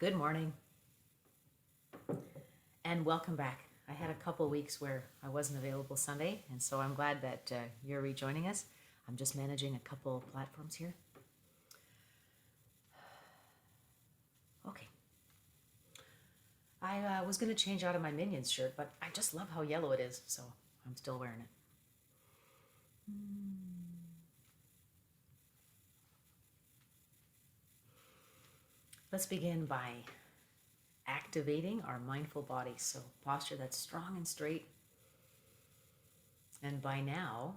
Good morning and welcome back. I had a couple weeks where I wasn't available Sunday, and so I'm glad that you're rejoining us. I'm just managing a couple platforms here. Okay. I was going to change out of my Minions shirt, but I just love how yellow it is, so I'm still wearing it. Let's begin by activating our mindful body. So posture that's strong and straight. And by now,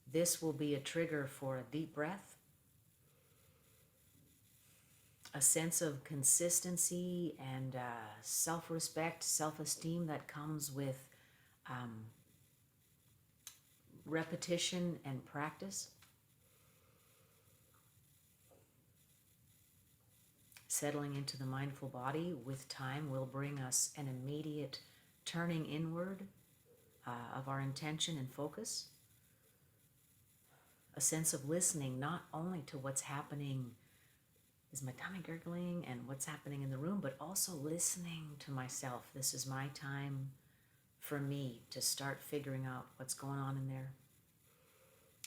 this will be a trigger for a deep breath, a sense of consistency and self-respect, self-esteem that comes with repetition and practice. Settling into the mindful body with time will bring us an immediate turning inward of our intention and focus. A sense of listening not only to what's happening, is my tummy gurgling, and what's happening in the room, but also listening to myself. This is my time for me to start figuring out what's going on in there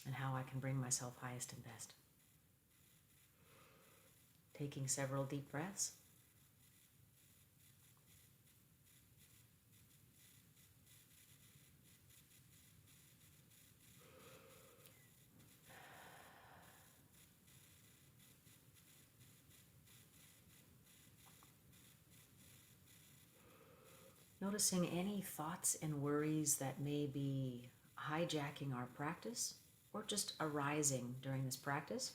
and how I can bring myself highest and best. Taking several deep breaths. Noticing any thoughts and worries that may be hijacking our practice or just arising during this practice.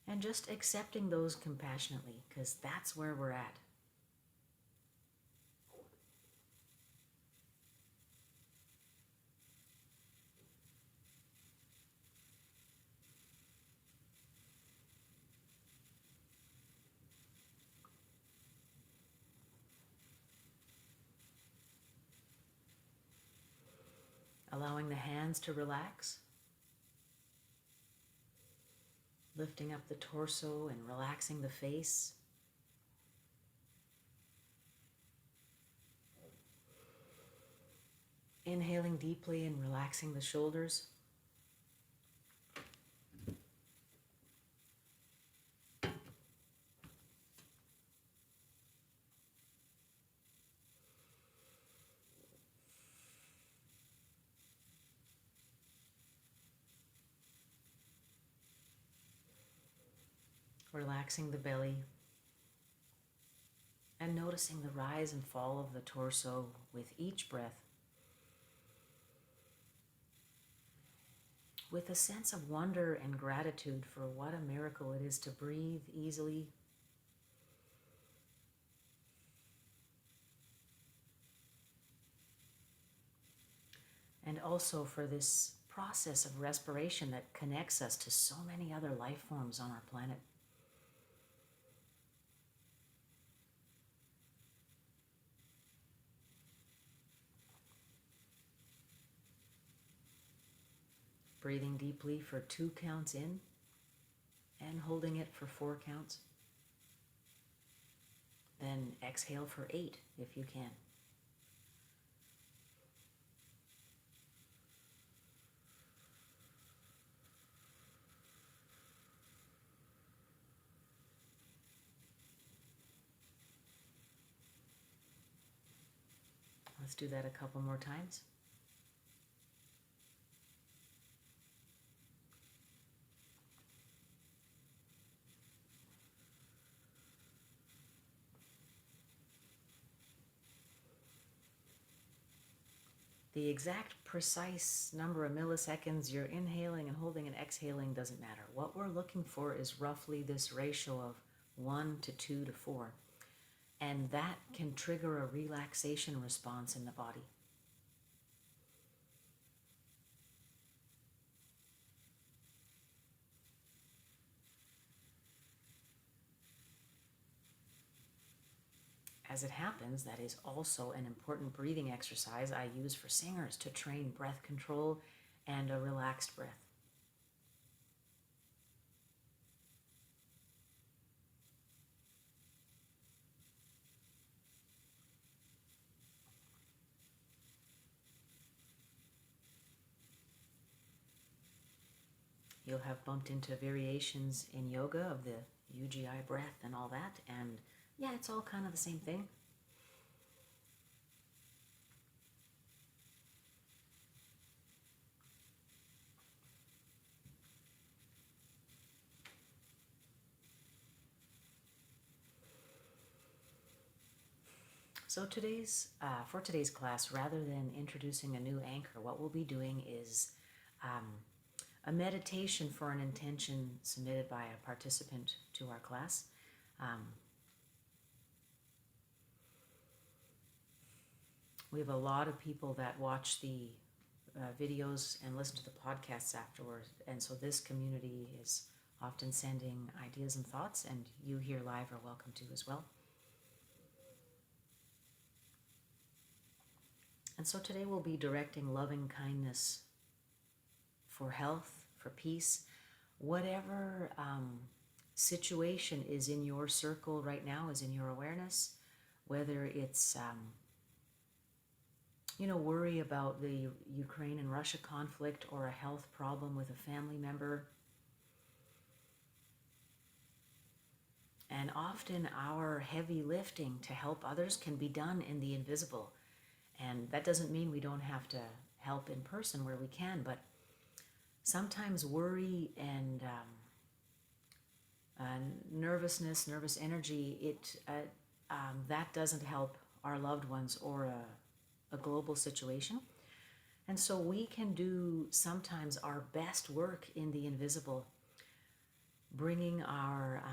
And just accepting those compassionately, because that's where we're at. Allowing the hands to relax. Lifting up the torso and relaxing the face. Inhaling deeply and relaxing the shoulders. Relaxing the belly. And noticing the rise and fall of the torso with each breath. With a sense of wonder and gratitude for what a miracle it is to breathe easily. And also for this process of respiration that connects us to so many other life forms on our planet. Breathing deeply for 2 counts in and holding it for 4 counts. Then exhale for 8 if you can. Let's do that a couple more times. The exact precise number of milliseconds you're inhaling and holding and exhaling doesn't matter. What we're looking for is roughly this ratio of 1 to 2 to 4. And that can trigger a relaxation response in the body. As it happens, that is also an important breathing exercise I use for singers to train breath control and a relaxed breath. You'll have bumped into variations in yoga of the UGI breath and all that, and yeah, it's all kind of the same thing. So for today's class, rather than introducing a new anchor, what we'll be doing is a meditation for an intention submitted by a participant to our class. We have a lot of people that watch the videos and listen to the podcasts afterwards, and so this community is often sending ideas and thoughts, and you here live are welcome to as well. And so today we'll be directing loving kindness for health, for peace, whatever situation is in your circle right now, is in your awareness, whether it's worry about the Ukraine and Russia conflict, or a health problem with a family member. And often our heavy lifting to help others can be done in the invisible. And that doesn't mean we don't have to help in person where we can, but sometimes worry and nervousness, nervous energy, that doesn't help our loved ones or a global situation. And so we can do sometimes our best work in the invisible, bringing our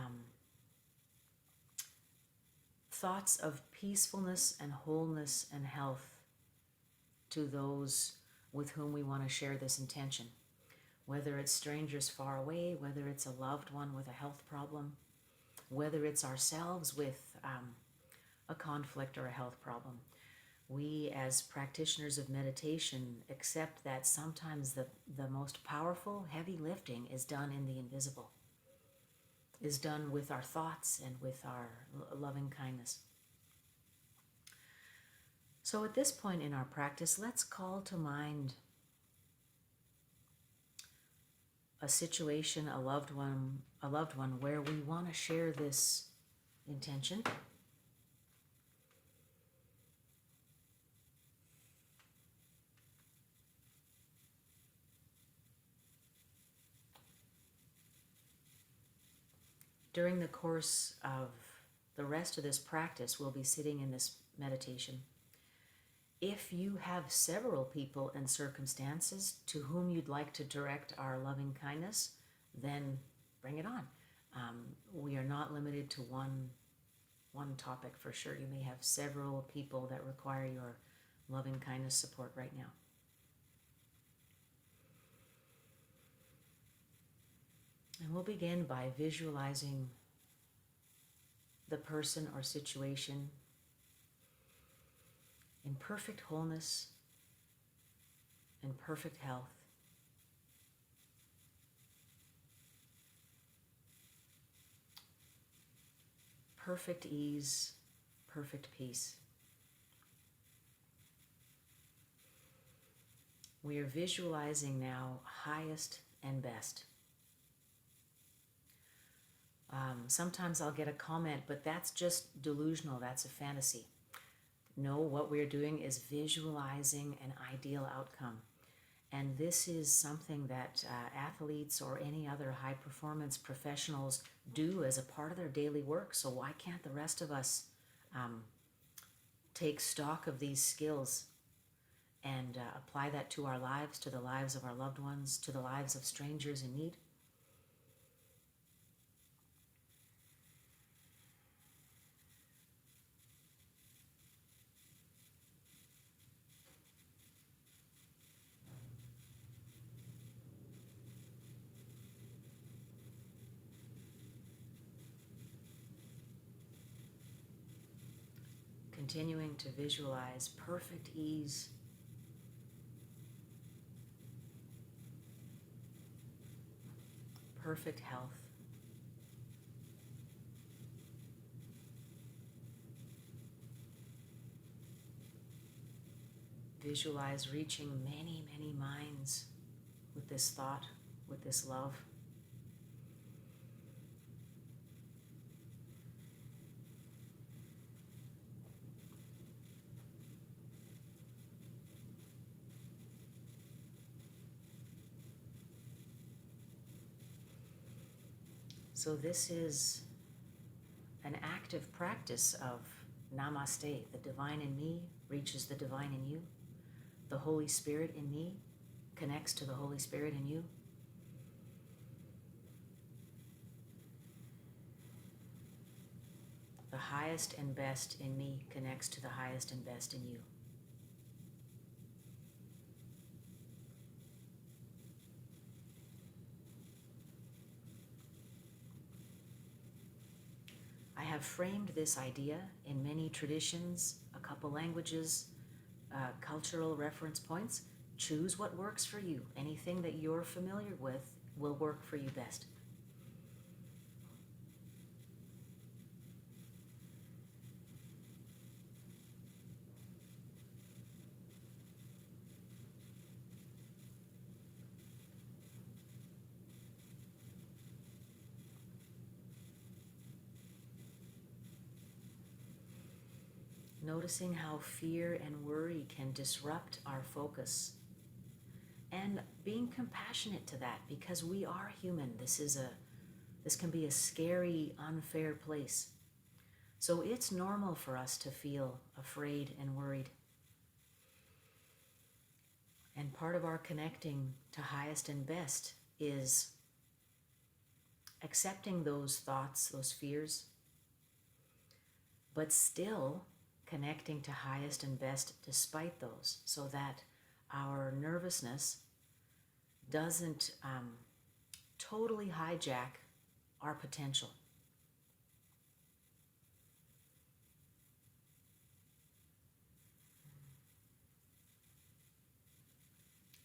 thoughts of peacefulness and wholeness and health to those with whom we want to share this intention. Whether it's strangers far away, whether it's a loved one with a health problem, whether it's ourselves with a conflict or a health problem. We, as practitioners of meditation, accept that sometimes the most powerful, heavy lifting is done in the invisible, is done with our thoughts and with our loving kindness. So at this point in our practice, let's call to mind a situation, a loved one where we want to share this intention. During the course of the rest of this practice, we'll be sitting in this meditation. If you have several people and circumstances to whom you'd like to direct our loving kindness, then bring it on. We are not limited to one topic for sure. You may have several people that require your loving kindness support right now. And we'll begin by visualizing the person or situation in perfect wholeness and perfect health. Perfect ease, perfect peace. We are visualizing now highest and best. Sometimes I'll get a comment, but that's just delusional, that's a fantasy. No, what we're doing is visualizing an ideal outcome. And this is something that athletes or any other high performance professionals do as a part of their daily work. So why can't the rest of us take stock of these skills and apply that to our lives, to the lives of our loved ones, to the lives of strangers in need? Continuing to visualize perfect ease, perfect health, visualize reaching many, many minds with this thought. with this love. So this is an active practice of Namaste. The divine in me reaches the divine in you. The Holy Spirit in me connects to the Holy Spirit in you. The highest and best in me connects to the highest and best in you. I have framed this idea in many traditions, a couple languages, cultural reference points. Choose what works for you. Anything that you're familiar with will work for you best. Noticing how fear and worry can disrupt our focus, and being compassionate to that, because we are human. This can be a scary, unfair place. So it's normal for us to feel afraid and worried. And part of our connecting to highest and best is accepting those thoughts, those fears, but still connecting to highest and best despite those, so that our nervousness doesn't totally hijack our potential.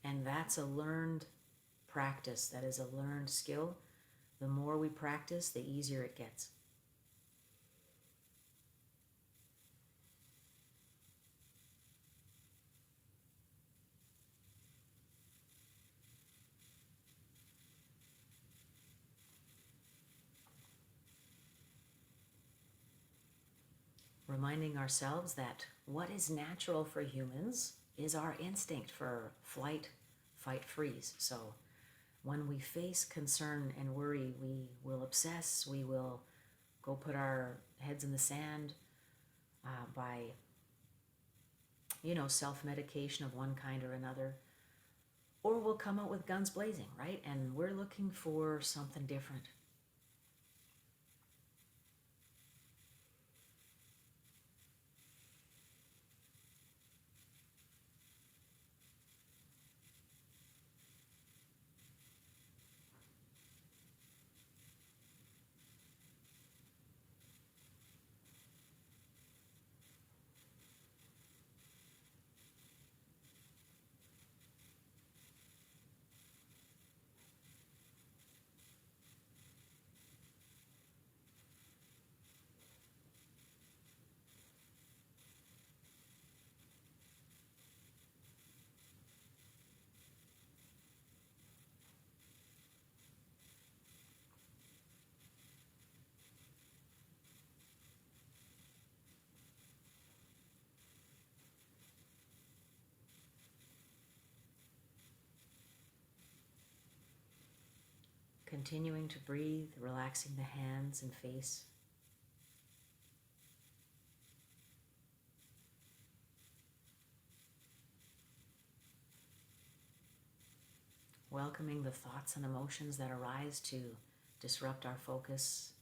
And that's a learned practice. That is a learned skill. The more we practice, the easier it gets. Reminding ourselves that what is natural for humans is our instinct for flight, fight, freeze. So when we face concern and worry, we will obsess, we will go put our heads in the sand by, self-medication of one kind or another. Or we'll come out with guns blazing, right? And we're looking for something different. Continuing to breathe, relaxing the hands and face. Welcoming the thoughts and emotions that arise to disrupt our focus.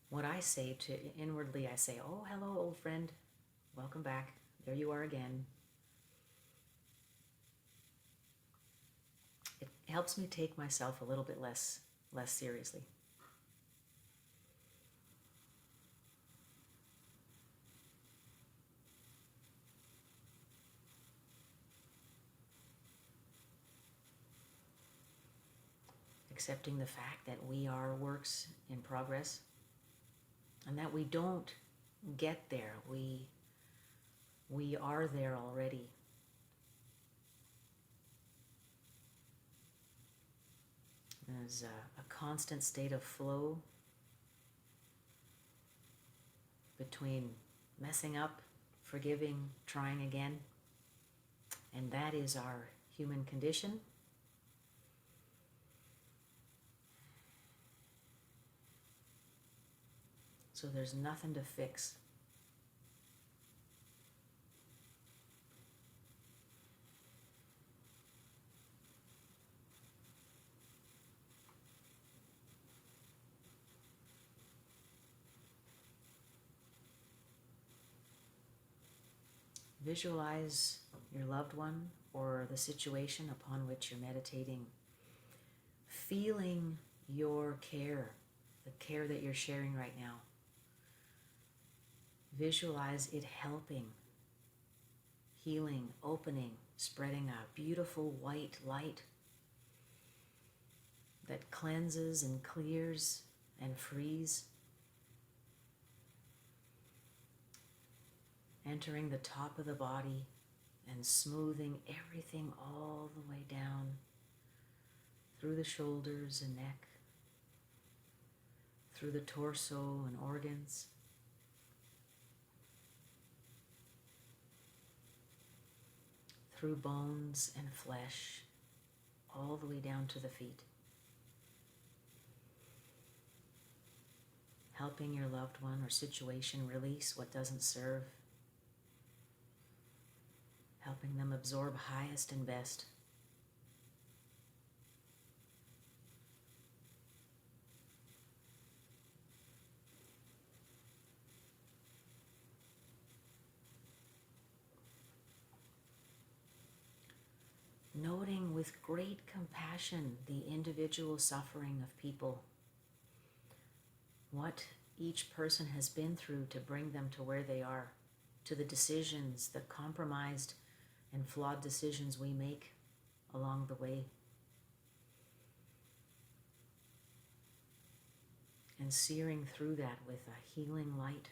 What I say to inwardly, I say, "Oh, hello, old friend. Welcome back. There you are again." It helps me take myself a little bit less seriously. Accepting the fact that we are works in progress and that we don't get there. We are there already. There's a constant state of flow between messing up, forgiving, trying again. And that is our human condition. So there's nothing to fix. Visualize your loved one or the situation upon which you're meditating, feeling your care, the care that you're sharing right now. Visualize it helping, healing, opening, spreading a beautiful white light that cleanses and clears and frees, entering the top of the body and smoothing everything all the way down through the shoulders and neck, through the torso and organs, through bones and flesh, all the way down to the feet. Helping your loved one or situation release what doesn't serve, helping them absorb highest and best. Noting with great compassion the individual suffering of people, what each person has been through to bring them to where they are, to the decisions, the compromised and flawed decisions we make along the way. And searing through that with a healing light.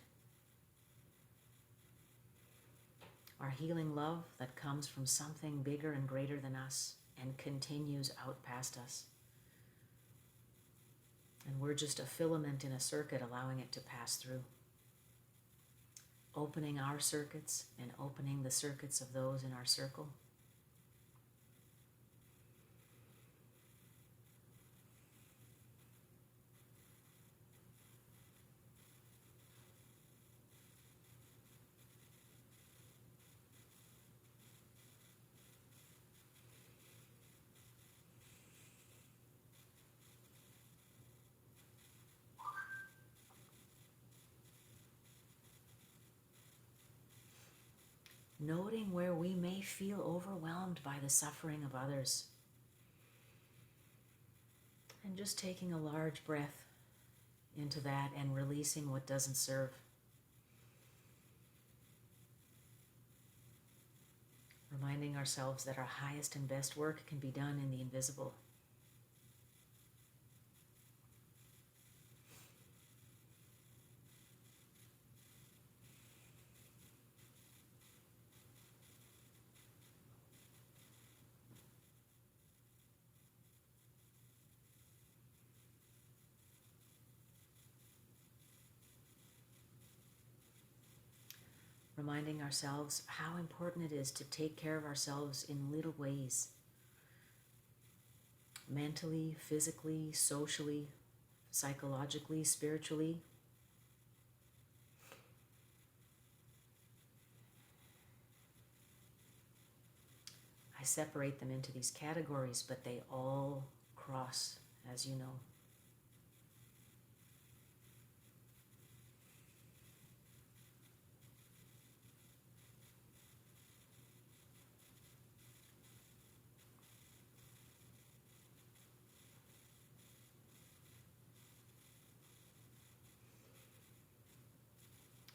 Our healing love that comes from something bigger and greater than us and continues out past us. And we're just a filament in a circuit allowing it to pass through. Opening our circuits and opening the circuits of those in our circle. Noting where we may feel overwhelmed by the suffering of others. And just taking a large breath into that and releasing what doesn't serve. Reminding ourselves that our highest and best work can be done in the invisible. Reminding ourselves how important it is to take care of ourselves in little ways. Mentally, physically, socially, psychologically, spiritually. I separate them into these categories, but they all cross, as you know.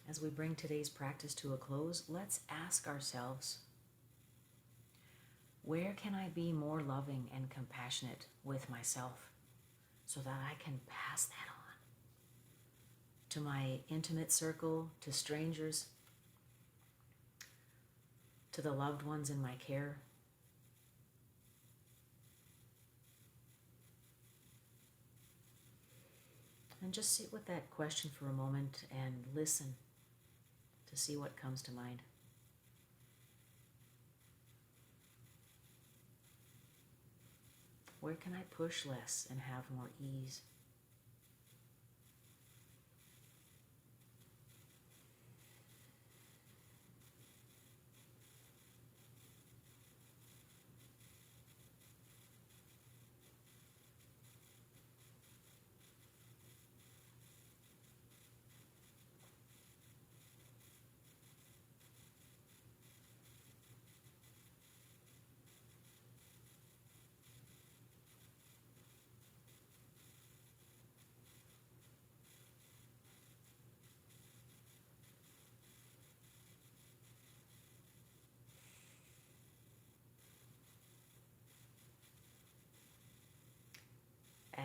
As we bring today's practice to a close, let's ask ourselves, where can I be more loving and compassionate with myself so that I can pass that on to my intimate circle, to strangers, to the loved ones in my care? And just sit with that question for a moment and listen to see what comes to mind. Where can I push less and have more ease?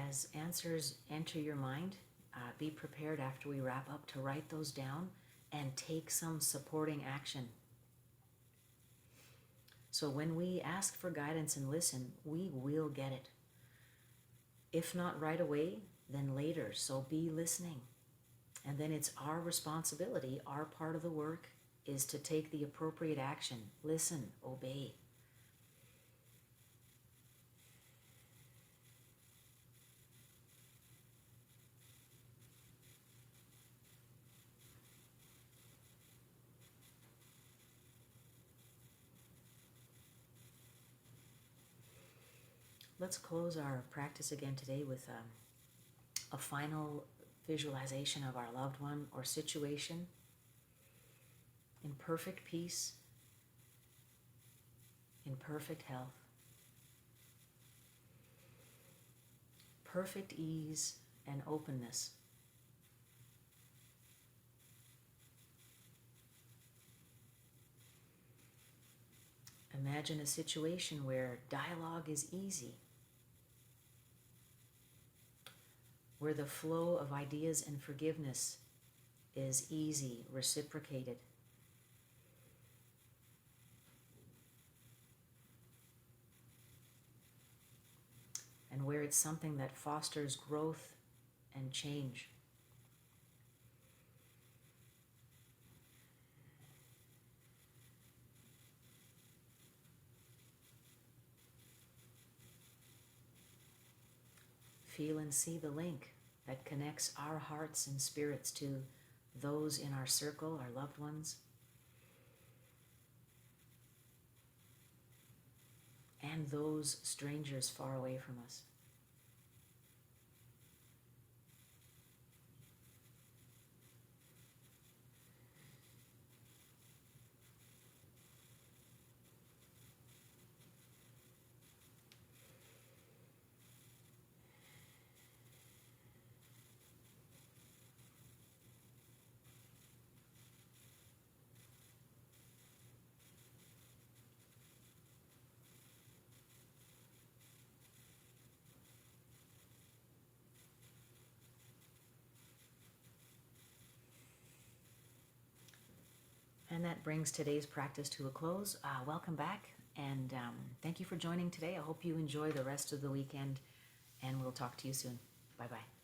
As answers enter your mind, be prepared after we wrap up to write those down and take some supporting action. So when we ask for guidance and listen, we will get it. If not right away, then later. So be listening. And then it's our responsibility, our part of the work is to take the appropriate action. Listen, obey. Let's close our practice again today with a final visualization of our loved one or situation in perfect peace, in perfect health, perfect ease and openness. Imagine a situation where dialogue is easy, where the flow of ideas and forgiveness is easy, reciprocated. And where it's something that fosters growth and change. Feel and see the link that connects our hearts and spirits to those in our circle, our loved ones, and those strangers far away from us. And that brings today's practice to a close. Welcome back, and thank you for joining today. I hope you enjoy the rest of the weekend, and we'll talk to you soon. Bye-bye.